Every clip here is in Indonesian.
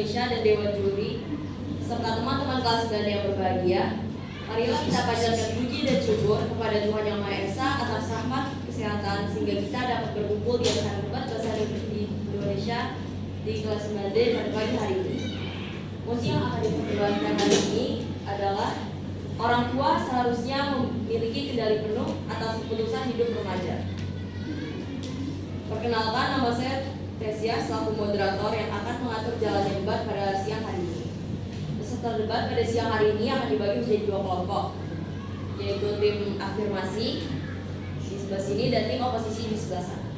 Indonesia dan Dewan Juri, serta teman-teman kelas 9 yang berbahagia, marilah kita panjatkan puji dan syukur kepada Tuhan Yang Maha Esa atas rahmat kesehatan sehingga kita dapat berkumpul di acara debat bahasa Indonesia di kelas 9D pada pagi hari ini. Mosi yang akan diperdebatkan hari ini adalah orang tua seharusnya memiliki kendali penuh atas keputusan hidup remaja. Perkenalkan, nama saya Tesia selaku moderator yang akan mengatur jalannya debat pada siang hari ini. Peserta debat pada siang hari ini akan dibagi menjadi 2 kelompok, yaitu tim afirmasi di sebelah sini dan tim oposisi di sebelah sana.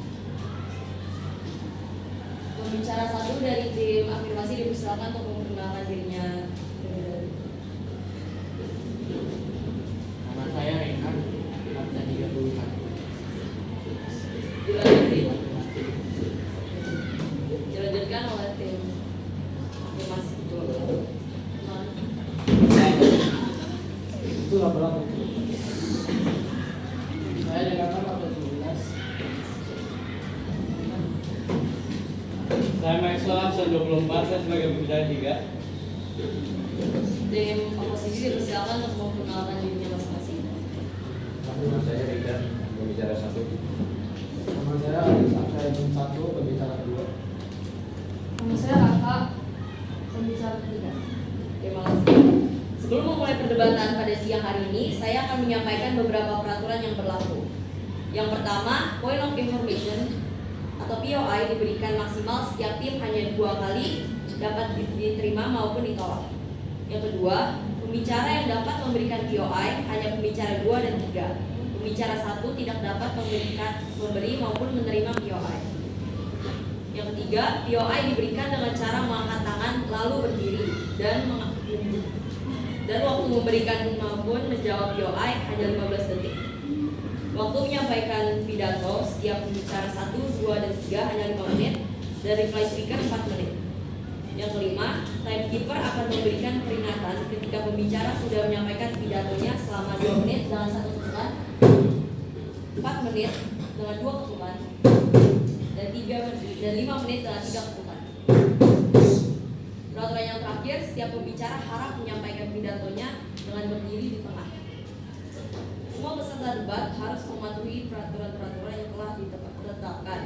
Pembicara satu dari tim afirmasi dipersilakan untuk memperkenalkan dirinya. Nama saya Rehan, absen 31. Dilanjutkan oleh tim afirmasi. Itu laporan. Saya dengarkan absen 11. Saya Maxwell, absen 24, saya sebagai pembicara 3. Tim oposisi dipersilakan untuk memperkenalkan dirinya masing-masing. Nama saya Rida, pembicara 1. Nama saya absen 1, pembicara 2. Nama saya Kakak, pembicara ketiga. Terima kasih. Sebelum memulai perdebatan pada siang hari ini, saya akan menyampaikan beberapa peraturan yang berlaku. Yang pertama, point of information atau POI diberikan maksimal setiap tim hanya 2 kali, dapat diterima maupun ditolak. Yang kedua, pembicara yang dapat memberikan POI hanya pembicara 2 dan 3. Pembicara 1 tidak dapat memberi maupun menerima POI. Yang ketiga, POI diberikan dengan cara mengangkat tangan lalu berdiri dan waktu memberikan maupun menjawab POI hanya 15 detik. Waktu menyampaikan pidato setiap pembicara 1, 2, dan 3 hanya 5 menit dan reply speaker 4 menit. Yang kelima, timekeeper akan memberikan peringatan ketika pembicara sudah menyampaikan pidatonya selama 2 menit dengan 1 ketukan, 4 menit dengan 2 ketukan, dan 5 menit dengan 3 ketukan. Peraturan yang terakhir, setiap pembicara harap menyampaikan pidatonya dengan berdiri di tengah. Semua peserta debat harus mematuhi peraturan-peraturan yang telah ditetapkan.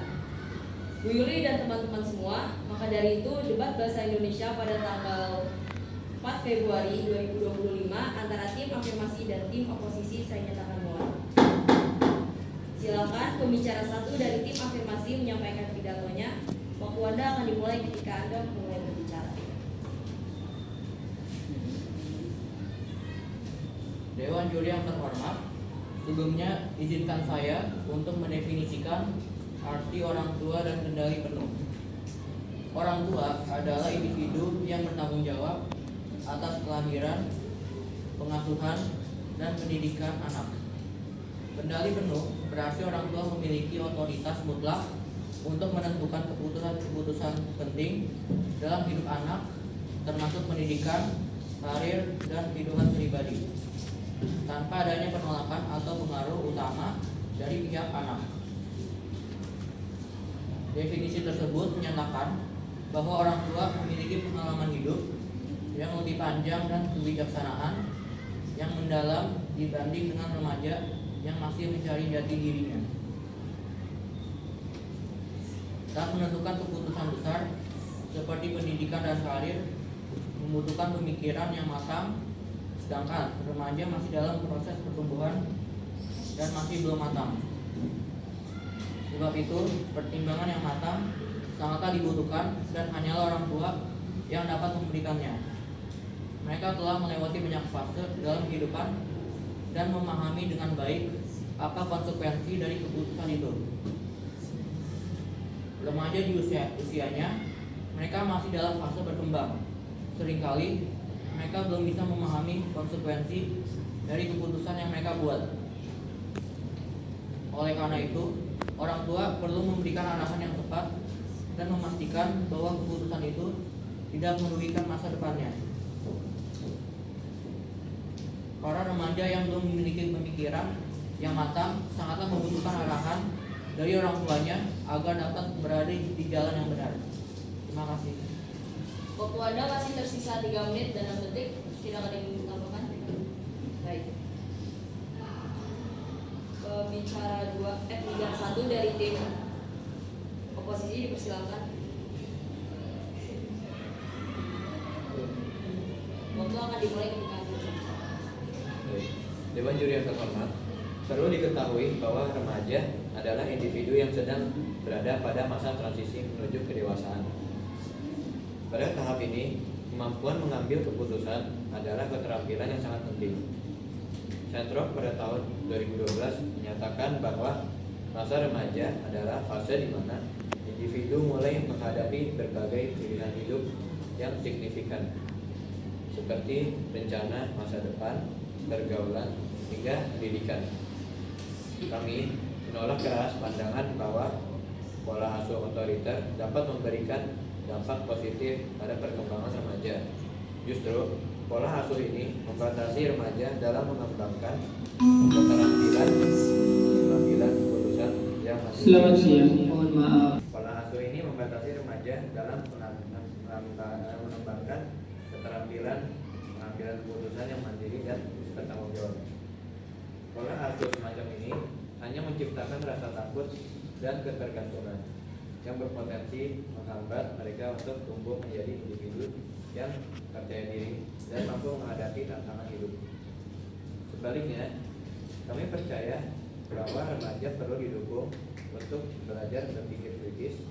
Bu Yuli dan teman-teman semua, maka dari itu debat bahasa Indonesia pada tanggal 4 Februari 2025 antara tim afirmasi dan tim oposisi saya nyatakan mulai. Silakan pembicara 1 dari tim afirmasi menyampaikan pidatonya. Waktu Anda akan dimulai ketika Anda mulai berbicara. Dewan Juri yang terhormat, sebelumnya izinkan saya untuk mendefinisikan arti orang tua dan kendali penuh. Orang tua adalah individu yang bertanggung jawab atas kelahiran, pengasuhan, dan pendidikan anak. Kendali penuh berarti orang tua memiliki otoritas mutlak untuk menentukan keputusan-keputusan penting dalam hidup anak, termasuk pendidikan, karir, dan kehidupan pribadi, tanpa adanya penolakan atau pengaruh utama dari pihak anak. Definisi tersebut menyatakan bahwa orang tua memiliki pengalaman hidup yang lebih panjang dan kebijaksanaan yang mendalam dibanding dengan remaja yang masih mencari jati dirinya, dan menentukan keputusan besar seperti pendidikan dan karir membutuhkan pemikiran yang matang, sedangkan remaja masih dalam proses pertumbuhan dan masih belum matang. Sebab itu, pertimbangan yang matang sangatlah dibutuhkan dan hanyalah orang tua yang dapat memberikannya. Mereka telah melewati banyak fase dalam kehidupan dan memahami dengan baik apa konsekuensi dari keputusan itu. Remaja di usianya, mereka masih dalam fase berkembang. Seringkali mereka belum bisa memahami konsekuensi dari keputusan yang mereka buat. Oleh karena itu, orang tua perlu memberikan arahan yang tepat dan memastikan bahwa keputusan itu tidak merugikan masa depannya. Para remaja yang belum memiliki pemikiran yang matang sangatlah membutuhkan arahan dari orang tuanya agar dapat berada di jalan yang benar. Terima kasih. Waktu Anda masih tersisa 3 menit dan 6 detik. Tidak ada yang ditambahkan? Baik. Pembicara pembicara 1 dari tim oposisi dipersilakan. Waktu akan dimulai ketika Anda berbicara. Baik. Dewan juri yang terhormat, perlu diketahui bahwa remaja adalah individu yang sedang berada pada masa transisi menuju kedewasaan. Pada tahap ini, kemampuan mengambil keputusan adalah keterampilan yang sangat penting. Sentrok pada tahun 2012 menyatakan bahwa masa remaja adalah fase di mana individu mulai menghadapi berbagai pilihan hidup yang signifikan, seperti rencana masa depan, pergaulan, hingga pendidikan. Kami menolak keras pandangan bahwa pola asuh otoriter dapat memberikan dampak positif pada perkembangan remaja. Justru, pola asuh ini membatasi remaja dalam mengembangkan keterampilan keputusan yang masih. Selamat siang, mohon maaf. Pola asuh ini membatasi remaja dalam mengembangkan keterampilan pengambilan keputusan yang mandiri dan bertanggung jawab. Pola asuh semacam ini hanya menciptakan rasa takut dan ketergantungan yang berpotensi menghambat mereka untuk tumbuh menjadi individu yang percaya diri dan mampu menghadapi tantangan hidup. Sebaliknya, kami percaya bahwa remaja perlu didukung untuk belajar berpikir kritis,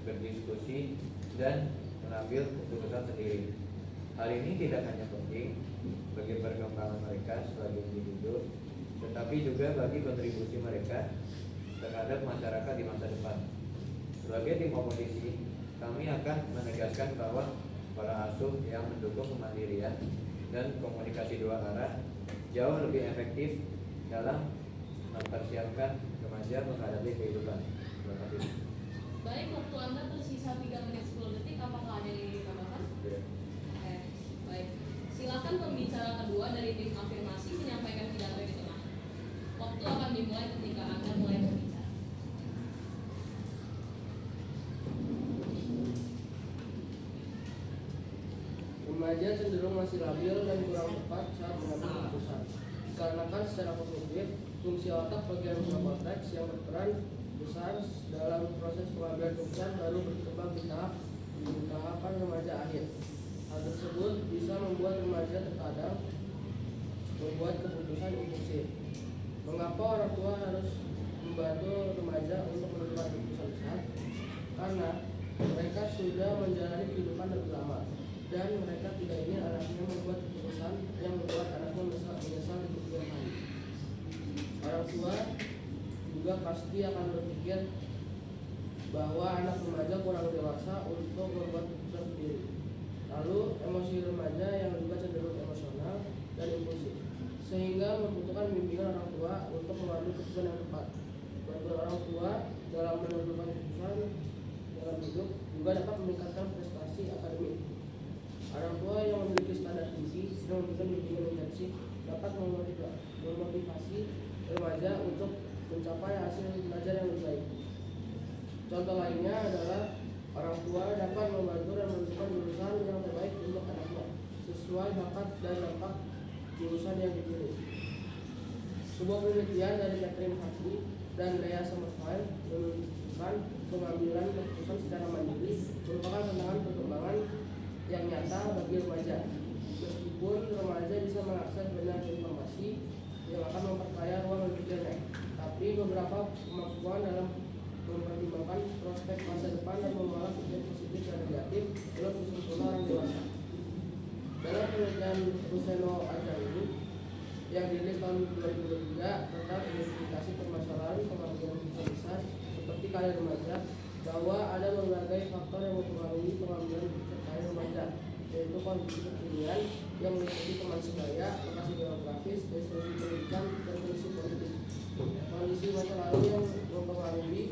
berdiskusi, dan mengambil keputusan sendiri. Hal ini tidak hanya penting bagi perkembangan mereka sebagai individu, tetapi juga bagi kontribusi mereka terhadap masyarakat di masa depan. Sebagai tim oposisi, kami akan menegaskan bahwa pola asuh yang mendukung kemandirian dan komunikasi dua arah jauh lebih efektif dalam mempersiapkan remaja menghadapi kehidupan. Terima kasih. Baik, waktu Anda tersisa 3 menit 10 detik. Apakah ada yang ingin ditambahkan? Tidak. Oke, baik. Silakan pembicara kedua dari tim afirmasi menyampaikan pidato di tengah. Waktu akan dimulai ketika Anda mulai berbicara. Remaja cenderung masih labil dan kurang tepat saat mengambil keputusan. Dikarenakan secara kognitif, fungsi otak bagian korteks yang berperan besar dalam proses pengambilan keputusan baru berkembang di tahapan remaja akhir. Hal tersebut bisa membuat remaja terkadang membuat keputusan impulsif. Mengapa orang tua harus membantu remaja untuk menentukan keputusan besar? Karena mereka sudah menjalani kehidupan lebih lama dan mereka tidak ingin anaknya membuat keputusan yang membuat anaknya menyesal di kemudian hari. Orang tua juga pasti akan berpikir bahwa anak remaja kurang dewasa untuk membuat keputusan sendiri. Lalu emosi remaja yang juga cenderung emosional dan impulsif, sehingga membutuhkan bimbingan orang tua untuk mengambil keputusan yang tepat. Bantuan orang tua dalam menentukan keputusan dalam hidup juga dapat meningkatkan prestasi akademik. Orang tua yang memiliki standar tinggi dan memberikan bimbingan intensif dapat memotivasi remaja untuk mencapai hasil belajar yang lebih baik. Contoh lainnya adalah orang tua dapat membantu dan menentukan jurusan yang terbaik untuk anaknya sesuai bakat dan dampak jurusan yang dipilih. Sebuah penelitian dari Catherine Hartley dan Lea Summerfeld menunjukkan pengambilan keputusan secara mandiri merupakan tantangan perkembangan yang nyata bagi remaja. Meskipun remaja bisa mengakses banyak informasi yang akan memperkaya ruang berpikirnya, tapi beberapa kemampuan dalam mempertimbangkan prospek masa depan dan mengolah pikiran positif dan negatif belum sesempurna orang dewasa. Dalam penelitian Ruseno Ajayani yang dirilis tahun 2023 tentang identifikasi permasalahan pengambilan keputusan besar seperti karir remaja, bahwa ada berbagai faktor yang mempengaruhi pengambilan keputusan karir remaja, yaitu kondisi kekinian yang meliputi teman sebaya, lokasi geografis, destinasi pendidikan, dan kondisi politik. Kondisi masa lalu yang mempengaruhi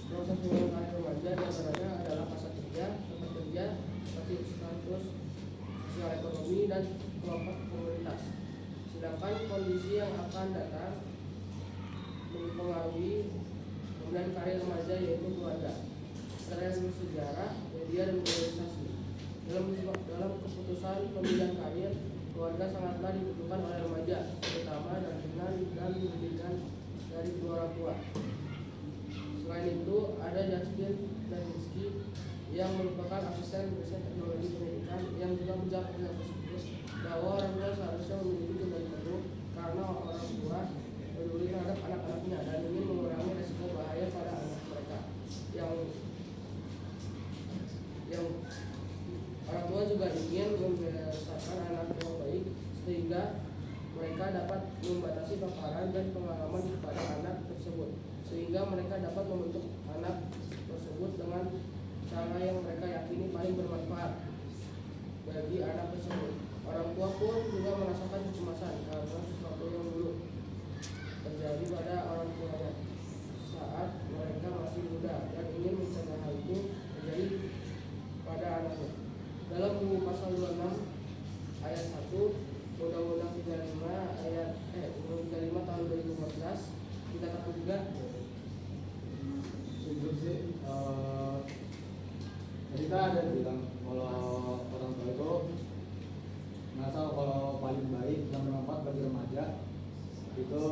proses pengambilan karir remaja diantaranya adalah pasar kerja, tempat kerja, status sosial ekonomi, dan kelompok komunitas. Sedangkan kondisi yang akan datang mempengaruhi pemilihan karir remaja yaitu keluarga, tren sejarah, media, dan globalisasi. Dalam pemilihan karir, keluarga sangatlah dibutuhkan oleh remaja, terutama dampingan dan bimbingan dari kedua orang tua. Selain itu, ada Justin dan Rizky yang merupakan asisten riset teknologi pendidikan yang juga menjawab pertanyaan tersebut bahwa orang tua seharusnya memiliki kendali penuh karena orang tua peduli terhadap anak-anaknya dan ingin mengurangi risiko bahaya pada anak mereka. Yang orang tua juga ingin membesarkan anak yang baik sehingga mereka dapat membatasi paparan dan pengalaman kepada anak tersebut, sehingga mereka dapat membentuk anak tersebut dengan cara yang mereka yakini paling bermanfaat bagi anak tersebut. Orang tua pun juga merasakan kecemasan karena sesuatu yang dulu terjadi pada orang tuanya saat mereka masih muda dan ingin mencegah hal itu terjadi pada anaknya. Dalam buku pasal 26 ayat 1 Undang-Undang 35 tahun 2014 dikatakan juga Sejujurnya sih, tadi kan ada yang bilang kalau orang tua itu merasa kalau paling baik dan bermanfaat bagi remaja itu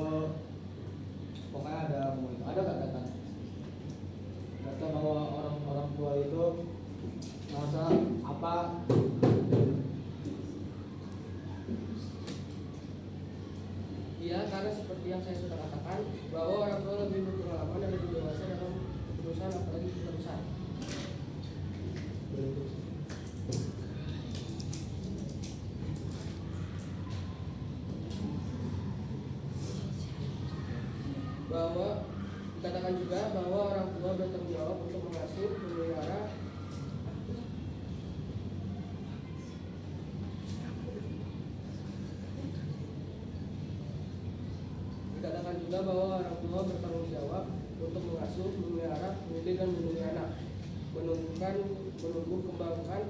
pokoknya ada ngomong itu, ada nggak kata bahwa orang tua itu merasa apa? Iya, karena seperti yang saya sudah katakan bahwa orang tua lebih berpengalaman dan lebih dewasa dalam keputusan apalagi keputusan. Bahwa dikatakan juga bahwa orang tua bertanggung jawab untuk mengasuh, memelihara, dikatakan juga bahwa orang tua bertanggung jawab untuk mengasuh, memelihara, mendidik dan melindungi anak, menumbuh kembangkan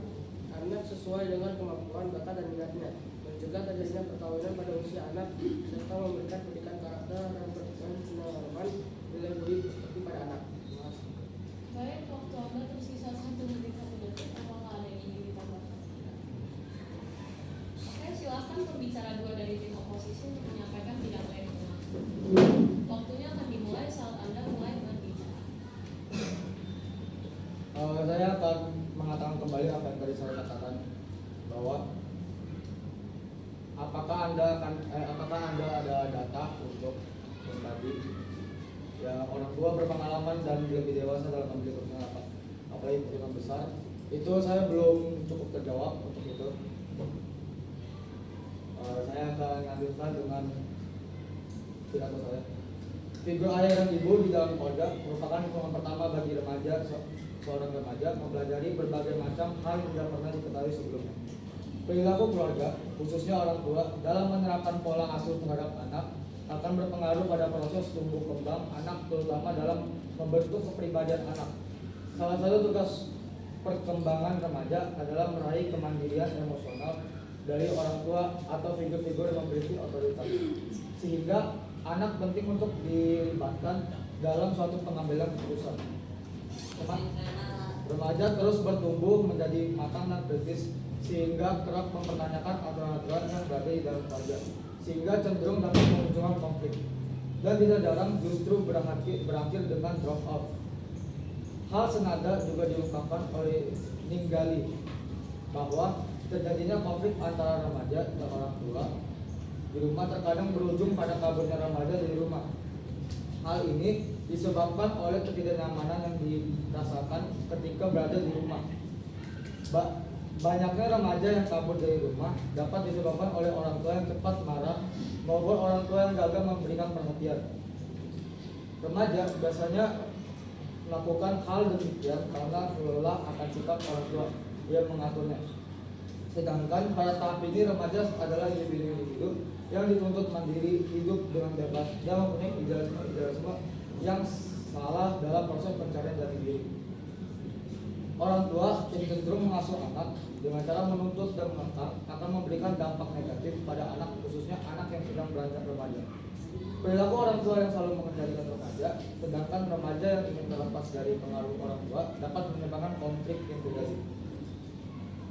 anak sesuai dengan kemampuan, bakat dan minatnya, mencegah terjadinya perkawinan pada usia anak, serta memberikan pendidikan karakter dan pengalaman nilai budi seperti pada anak. Baik, waktu Anda tersisa 1 menit 1 detik. Apakah ada yang ingin ditambahkan? Oke, silakan pembicara 2 dari tim oposisi untuk menyampaikan pidato yang tengah. Waktunya akan dimulai saat Anda mulai berbicara. Saya akan mengatakan kembali apa yang tadi saya katakan bahwa apakah anda ada data untuk membagi ya orang tua berpengalaman dan lebih dewasa dalam mengambil keputusan apalagi keputusan besar itu saya belum cukup terjawab untuk itu. Saya akan lanjutkan dengan pidato saya. Figur ayah dan ibu di dalam keluarga merupakan lingkungan pertama bagi remaja. Seorang remaja mempelajari berbagai macam hal yang tidak pernah diketahui sebelumnya. Perilaku keluarga, khususnya orang tua, dalam menerapkan pola asuh terhadap anak akan berpengaruh pada proses tumbuh kembang anak, terutama dalam membentuk kepribadian anak. Salah satu tugas perkembangan remaja adalah meraih kemandirian emosional dari orang tua atau figur-figur yang memiliki otoritas, sehingga anak penting untuk dilibatkan dalam suatu pengambilan keputusan. Remaja terus bertumbuh menjadi matang dan kritis sehingga kerap mempertanyakan aturan-aturan yang berada di dalam keluarga, sehingga cenderung dapat memunculkan konflik dan tidak jarang justru berakhir dengan drop out. Hal senada juga diungkapkan oleh Ninggali bahwa terjadinya konflik antara remaja dan orang tua di rumah terkadang berujung pada kaburnya remaja dari rumah. Hal ini disebabkan oleh ketidaknyamanan yang dirasakan ketika berada di rumah. Banyaknya remaja yang kabur dari rumah dapat disebabkan oleh orang tua yang cepat marah maupun orang tua yang gagal memberikan perhatian. Remaja biasanya melakukan hal demikian karena lelah akan sikap orang tua yang mengaturnya. Sedangkan pada tahap ini remaja adalah individu yang dituntut mandiri, hidup dengan bebas, dan mempunyai idealisme yang salah dalam proses pencarian jati diri. Orang tua yang cenderung mengasuh anak dengan cara menuntut dan menekan akan memberikan dampak negatif pada anak, khususnya anak yang sedang beranjak remaja. Perilaku orang tua yang selalu mengendalikan remaja, sedangkan remaja yang ingin terlepas dari pengaruh orang tua dapat menyebabkan konflik yang terjadi.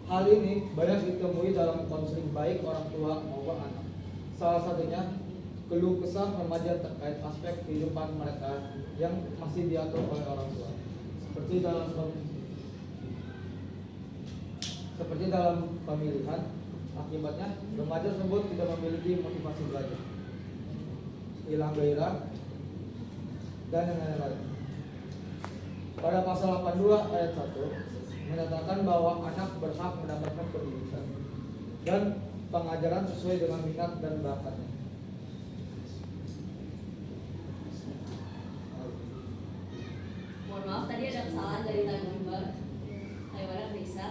Hal ini banyak ditemui dalam konseling baik orang tua maupun anak. Salah satunya keluh kesah remaja terkait aspek kehidupan mereka yang masih diatur oleh orang tua. Seperti dalam pemilihan, akibatnya remaja tersebut tidak memiliki motivasi belajar, hilang gairah, dan yang lain-lain. Pada pasal 82 ayat 1 menyatakan bahwa anak berhak mendapatkan pendidikan dan pengajaran sesuai dengan minat dan bakatnya. Mohon maaf, tadi ada kesalahan dari timer Risa.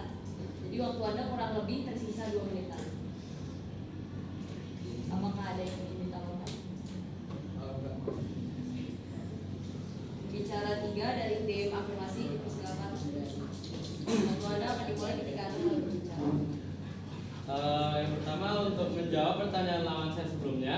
Jadi waktu Anda kurang lebih tersisa 2 menitan. Apakah ada yang ingin ditambahkan? Bicara 3 dari tim afirmasi, dipersilakan. Waktu Anda akan dimulai ketika Anda mulai berbicara. Yang pertama, untuk menjawab pertanyaan lawan saya sebelumnya,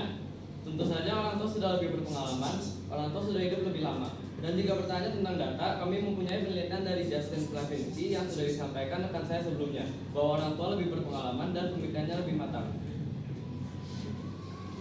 tentu saja orang tua sudah lebih berpengalaman, orang tua sudah hidup lebih lama. Dan jika bertanya tentang data, kami mempunyai penelitian dari Justin Clavinci yang sudah disampaikan rekan saya sebelumnya, bahwa orang tua lebih berpengalaman dan pemikirannya lebih matang.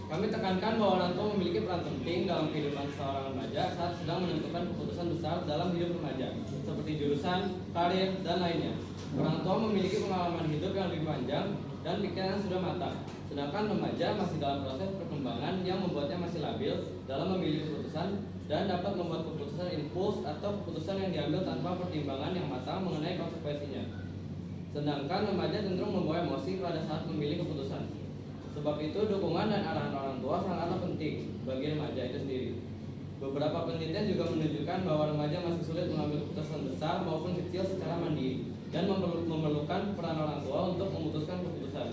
Kami tekankan bahwa orang tua memiliki peran penting dalam kehidupan seorang remaja saat sedang menentukan keputusan besar dalam hidup remaja, seperti jurusan, karir, dan lainnya. Orang tua memiliki pengalaman hidup yang lebih panjang dan pikiran yang sudah matang, sedangkan remaja masih dalam proses perkembangan yang membuatnya masih labil dalam memilih keputusan dan dapat membuat keputusan impuls atau keputusan yang diambil tanpa pertimbangan yang matang mengenai konsekuensinya. Sedangkan remaja cenderung membawa emosi pada saat memilih keputusan. Sebab itu dukungan dan arahan orang tua sangatlah penting bagi remaja itu sendiri. Beberapa penelitian juga menunjukkan bahwa remaja masih sulit mengambil keputusan besar maupun kecil secara mandiri dan memerlukan peran orang tua untuk memutuskan keputusan.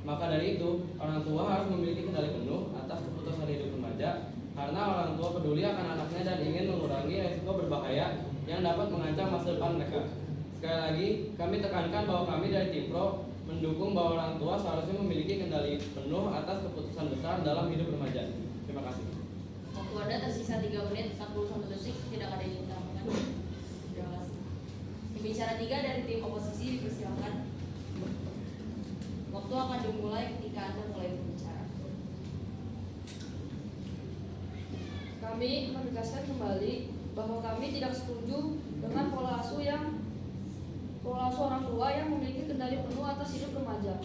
Maka dari itu, orang tua harus memiliki kendali penuh atas keputusan hidup remaja karena orang tua peduli akan anaknya dan ingin mengurangi resiko berbahaya yang dapat mengancam masa depan mereka. Sekali lagi, kami tekankan bahwa kami dari Tipro mendukung bahwa orang tua seharusnya memiliki kendali penuh atas keputusan besar dalam hidup remaja. Terima kasih. Waktu Anda tersisa 3 menit 41 detik, tidak ada yang ditambahkan. Terima kasih. Pembicara 3 dari tim oposisi, dipersilakan. Waktu akan dimulai ketika Anda mulai berbicara. Kami menegaskan kembali bahwa kami tidak setuju dengan pola asuh orang tua yang memiliki kendali penuh atas hidup remaja.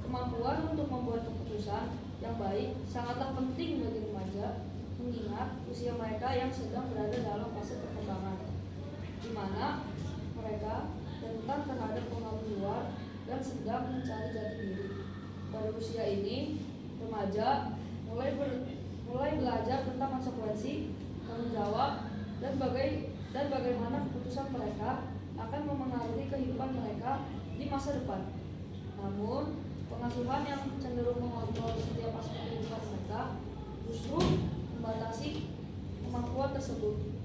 Kemampuan untuk membuat keputusan yang baik sangatlah penting bagi remaja, mengingat usia mereka yang sedang berada dalam fase perkembangan, di mana mereka rentan terhadap pengaruh luar dan sedang mencari jati diri. Pada usia ini, remaja mulai belajar tentang konsekuensi, tanggung jawab, dan bagaimana keputusan mereka akan memengaruhi kehidupan mereka di masa depan. Namun, pengasuhan yang cenderung mengontrol setiap aspek kehidupan mereka justru membatasi kemampuan tersebut.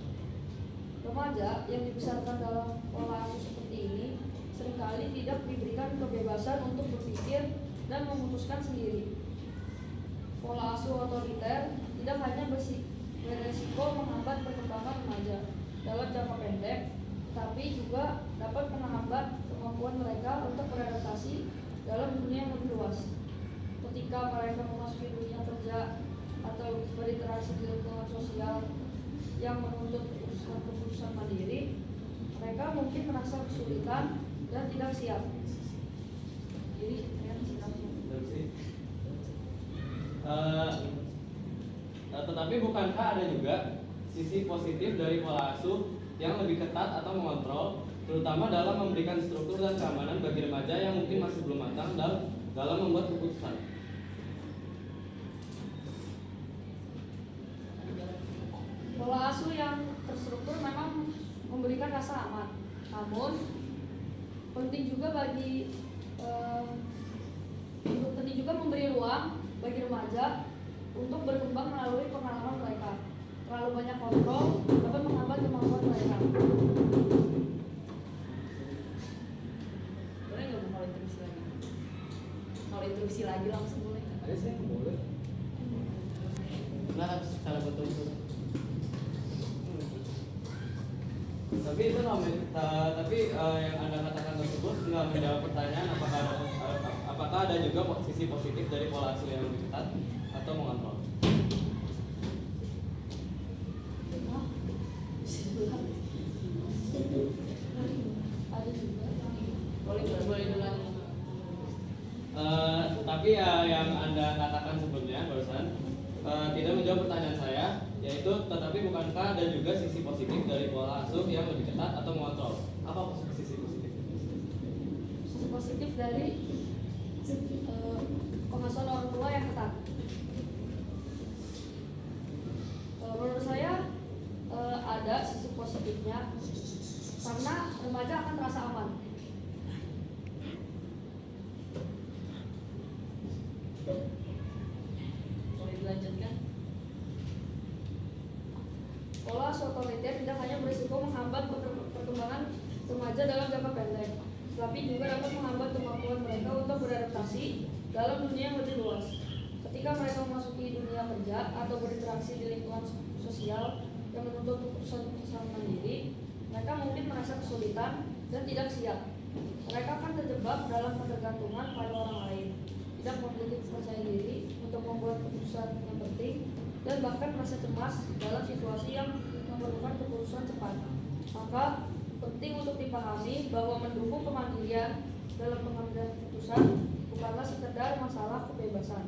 Remaja yang dibesarkan dalam pola asuh seperti ini seringkali tidak diberikan kebebasan untuk berpikir dan memutuskan sendiri. Pola asuh otoriter tidak hanya beresiko menghambat perkembangan remaja dalam jangka pendek, tapi juga dapat menghambat kemampuan mereka untuk beradaptasi dalam dunia yang lebih luas. Ketika mereka memasuki dunia kerja atau berinteraksi di lingkungan sosial yang menuntut keputusan mandiri, mereka mungkin merasa kesulitan dan tidak siap. Jadi, tetapi bukankah ada juga sisi positif dari pola asuh yang lebih ketat atau mengontrol, terutama dalam memberikan struktur dan keamanan bagi remaja yang mungkin masih belum matang dalam membuat keputusan? pola asuh yang terstruktur memang memberikan rasa aman, namun penting juga memberi ruang bagi remaja untuk berkembang melalui pengalaman mereka. Terlalu banyak kontrol dapat menghambat kemampuan mereka. Boleh nggak kalau interupsi lagi? Kalau interupsi lagi langsung boleh. Ada sih yang boleh. Nah, secara betul-betul. Tapi itu yang Anda katakan tersebut nggak menjawab pertanyaan apakah ada juga sisi positif dari pola asuh yang lebih ketat atau mengontrol. Ada juga. Boleh dulu. Tapi yang Anda katakan sebelumnya barusan tidak menjawab pertanyaan saya, yaitu tetapi bukankah ada juga sisi positif dari pola asuh yang lebih ketat atau mengontrol? Apa sisi positif? Sisi positif dari pengasuhan orang tua yang ketat. Menurut saya ada sisi positifnya karena remaja akan terasa aman. Boleh dilanjutkan. Pola asuh otoriter tidak hanya berisiko menghambat perkembangan remaja dalam jangka pendek, tetapi juga dapat menghambat kemampuan mereka untuk beradaptasi dalam dunia yang lebih luas. Ketika mereka memasuki dunia kerja atau berinteraksi di lingkungan sosial yang menuntut keputusan mandiri, mereka mungkin merasa kesulitan dan tidak siap. Mereka akan terjebak dalam ketergantungan pada orang lain, tidak memiliki percaya diri untuk membuat keputusan yang penting, dan bahkan merasa cemas dalam situasi yang memerlukan keputusan cepat. Maka penting untuk dipahami bahwa mendukung kemandirian dalam pengambilan keputusan bukanlah sekedar masalah kebebasan,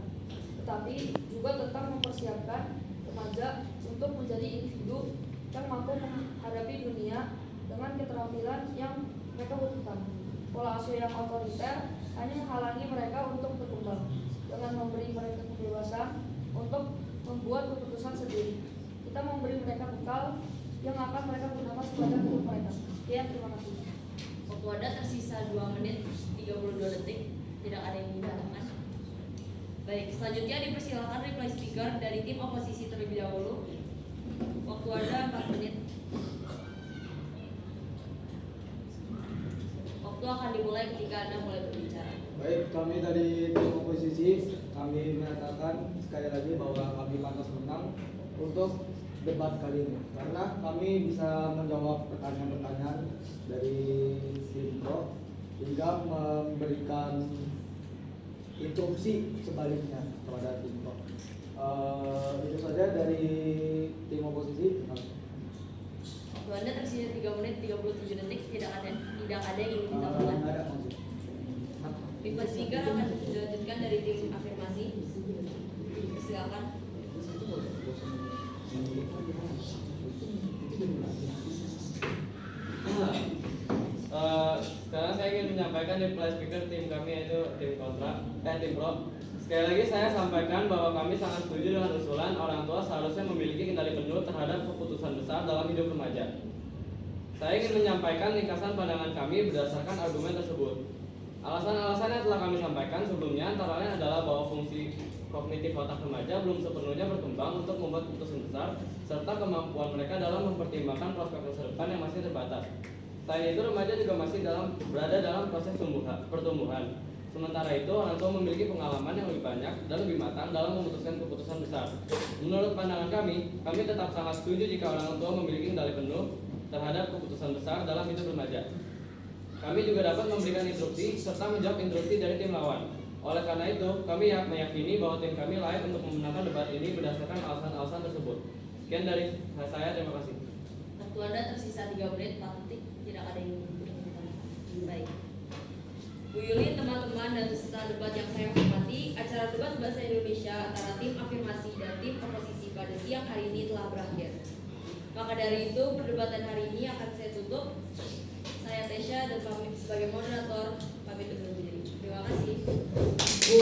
tetapi juga tentang mempersiapkan remaja untuk menjadi individu yang mampu menghadapi dunia dengan keterampilan yang mereka butuhkan. Pola asuh yang otoriter hanya menghalangi mereka untuk berkembang dengan memberi mereka kebebasan untuk membuat keputusan sendiri. Kita memberi mereka bekal yang akan mereka gunakan sepanjang hidup mereka. Sekian, terima kasih. Waktu Anda tersisa 2 menit 32 detik. Tidak ada yang dikatakan. Baik, selanjutnya dipersilakan reply speaker dari tim oposisi terlebih dahulu. Waktu Anda 4 menit. Waktu akan dimulai ketika Anda mulai berbicara. Baik, kami dari tim oposisi kami menyatakan sekali lagi bahwa kami pantas menang untuk debat kali ini karena kami bisa menjawab pertanyaan-pertanyaan dari tim pro hingga memberikan instruksi sebaliknya kepada tim pro. Itu saja dari tim oposisi. Waktu Anda tersisa 3 menit 37 detik. Tidak ada yang ingin ditambahkan. Ada maksud. Reply speaker akan dilanjutkan dari tim afirmasi. Silakan. Sekarang saya ingin menyampaikan di reply speaker tim kami yaitu tim pro. Sekali lagi saya sampaikan bahwa kami sangat setuju dengan usulan orang tua seharusnya memiliki kendali penuh terhadap keputusan besar dalam hidup remaja. Saya ingin menyampaikan ringkasan pandangan kami berdasarkan argumen tersebut. Alasan-alasan yang telah kami sampaikan sebelumnya antara lain adalah bahwa fungsi kognitif otak remaja belum sepenuhnya berkembang untuk membuat keputusan besar serta kemampuan mereka dalam mempertimbangkan prospek masa depan yang masih terbatas. Selain itu, remaja juga masih berada dalam proses pertumbuhan. Sementara itu, orang tua memiliki pengalaman yang lebih banyak dan lebih matang dalam memutuskan keputusan besar. Menurut pandangan kami tetap sangat setuju jika orang tua memiliki kendali penuh terhadap keputusan besar dalam hidup remaja. Kami juga dapat memberikan instruksi serta menjawab instruksi dari tim lawan. Oleh karena itu, kami meyakini bahwa tim kami layak untuk memenangkan debat ini berdasarkan alasan-alasan tersebut. Sekian dari saya, terima kasih. Waktu Anda tersisa 3 menit 4 detik. Tidak ada yang ingin ditambahkan. Baik. Bu Yuli, teman-teman dan peserta debat yang saya hormati, acara debat bahasa Indonesia antara tim afirmasi dan tim oposisi pada siang hari ini telah berakhir. Maka dari itu, perdebatan hari ini akan saya tutup. Saya Tesha dan pamit sebagai moderator, pamit undur diri. Terima kasih.